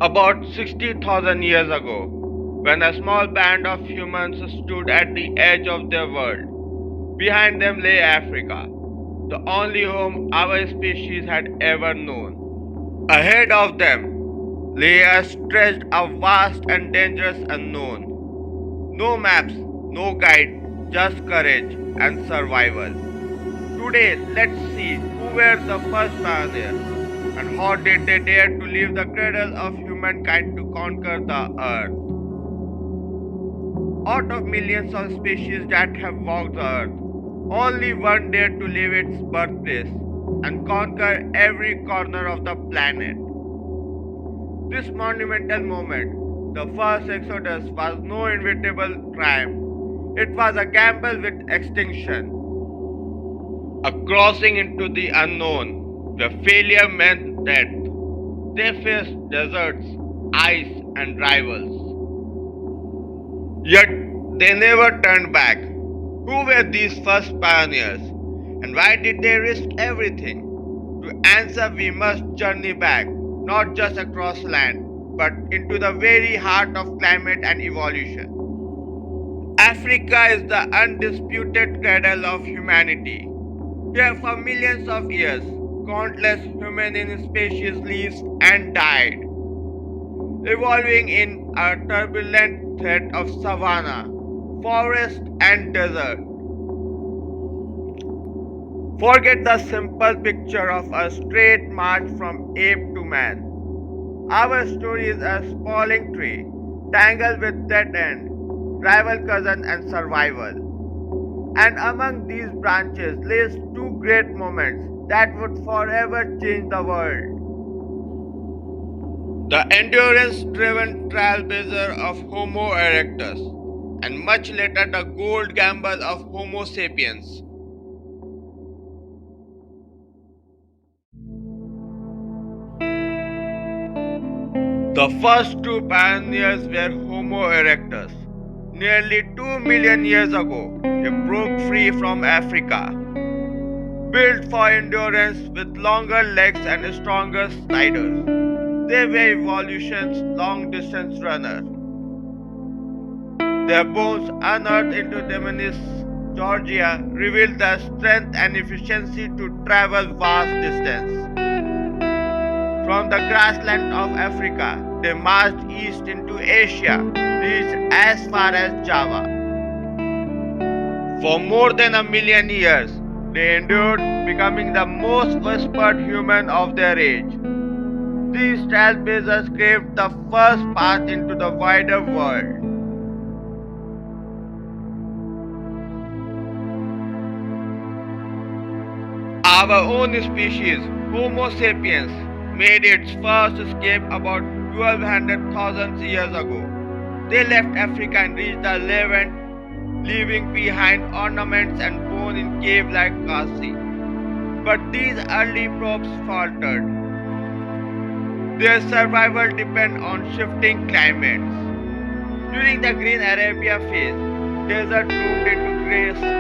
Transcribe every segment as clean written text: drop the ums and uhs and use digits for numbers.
About 60,000 years ago, when a small band of humans stood at the edge of their world, behind them lay Africa, the only home our species had ever known. Ahead of them lay stretched a vast and dangerous unknown. No maps, no guide, just courage and survival. Today, let's see who were the first pioneers and how did they dare to leave the cradle of humankind to conquer the earth. Out of millions of species that have walked the earth, only one dared to leave its birthplace and conquer every corner of the planet. This monumental moment, the first Exodus, was no inevitable triumph. It was a gamble with extinction, a crossing into the unknown, where failure meant death. They faced deserts, ice, and rivals. Yet they never turned back. Who were these first pioneers? And why did they risk everything? To answer, we must journey back, not just across land, but into the very heart of climate and evolution. Africa is the undisputed cradle of humanity. Here, for millions of years, countless human species lived and died, evolving in a turbulent thread of savanna, forest, and desert. Forget the simple picture of a straight march from ape to man. Our story is a sprawling tree, tangled with dead end, rival cousin, and survival. And among these branches lays two great moments that would forever change the world. The endurance driven trailblazer of Homo erectus, and much later the gold gamble of Homo sapiens. The first two pioneers were Homo erectus. Nearly 2 million years ago, it broke free from Africa, built for endurance with longer legs and stronger sliders. They were evolution's long distance runners. Their bones unearthed into Demonis, Georgia, revealed their strength and efficiency to travel vast distance. From the grassland of Africa, they marched east into Asia, reached as far as Java. For more than a million years, they endured, becoming the most whispered human of their age. These trailblazers carved the first path into the wider world. Our own species, Homo sapiens, made its first escape about 1200,000 years ago. They left Africa and reached the Levant, leaving behind ornaments and bone in caves like Kasi. But these early probes faltered. Their survival depended on shifting climates. During the Green Arabia phase, desert bloomed into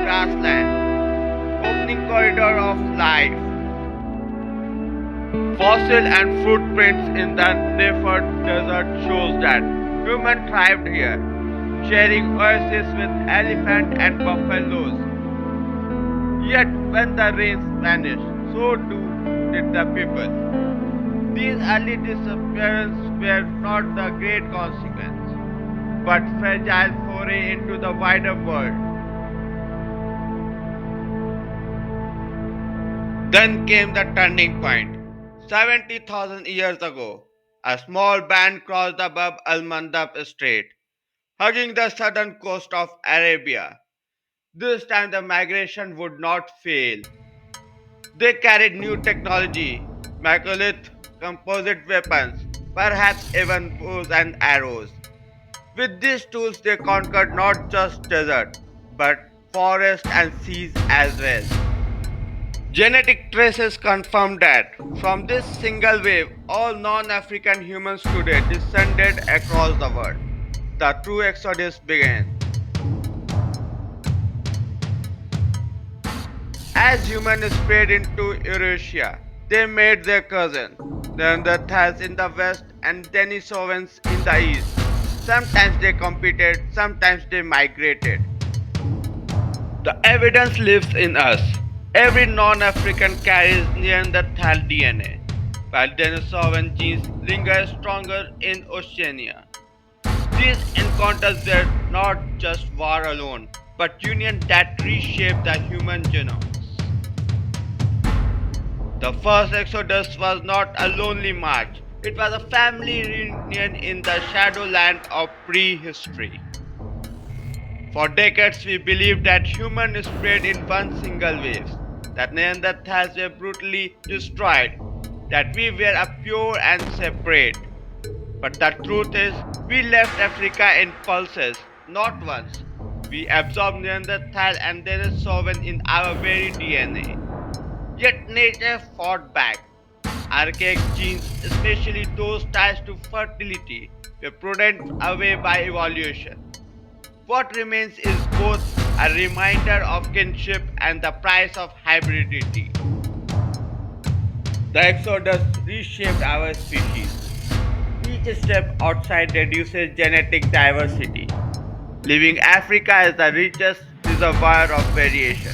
grassland, opening corridor of life. Fossil and footprints in the Nefer Desert shows that humans thrived here, sharing oases with elephants and buffaloes. Yet when the rains vanished, so too did the people. These early disappearances were not the great consequence, but fragile foray into the wider world. Then came the turning point. 70,000 years ago, a small band crossed the Bab al Mandab Strait, hugging the southern coast of Arabia. This time the migration would not fail. They carried new technology, migrated composite weapons, perhaps even bows and arrows. With these tools, they conquered not just desert, but forests and seas as well. Genetic traces confirm that from this single wave, all non African humans today descended across the world. The true exodus began. As humans spread into Eurasia, they met their cousin, Neanderthals in the west and Denisovans in the east. Sometimes they competed, sometimes they migrated. The evidence lives in us. Every non-African carries Neanderthal DNA, while Denisovan genes linger stronger in Oceania. These encounters were not just war alone, but union that reshaped the human genome. The first exodus was not a lonely march, it was a family reunion in the shadowland of prehistory. For decades, we believed that humans spread in one single wave, that Neanderthals were brutally destroyed, that we were a pure and separate. But the truth is, we left Africa in pulses, not once. We absorbed Neanderthal and Denisovan in our very DNA. Yet nature fought back. Archaic genes, especially those tied to fertility, were prudent away by evolution. What remains is both a reminder of kinship and the price of hybridity. The Exodus reshaped our species. Each step outside reduces genetic diversity, leaving Africa as the richest reservoir of variation.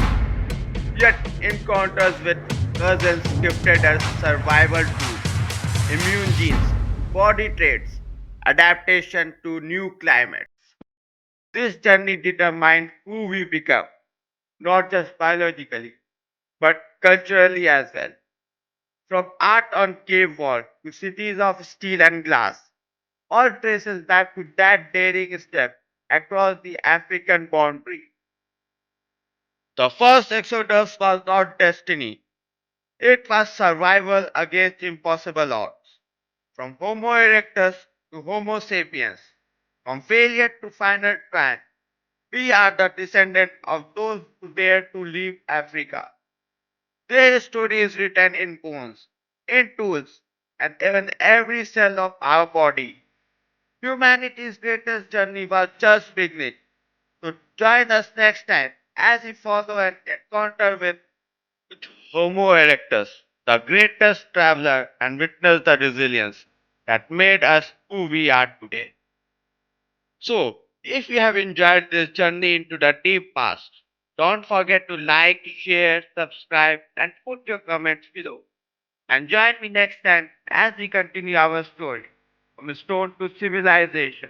Yet, encounters with cousins gifted us survival tools, immune genes, body traits, adaptation to new climates. This journey determined who we become, not just biologically, but culturally as well. From art on cave walls to cities of steel and glass, all traces back to that daring step across the African boundary. The first exodus was not destiny, it was survival against impossible odds. From Homo erectus to Homo sapiens, from failure to final triumph, we are the descendants of those who dared to leave Africa. Their story is written in bones, in tools, and even every cell of our body. Humanity's greatest journey was just beginning. So join us next time as we follow an encounter with Homo erectus, the greatest traveler, and witness the resilience that made us who we are today. So, if you have enjoyed this journey into the deep past, don't forget to like, share, subscribe, and put your comments below. And join me next time as we continue our story from stone to civilization.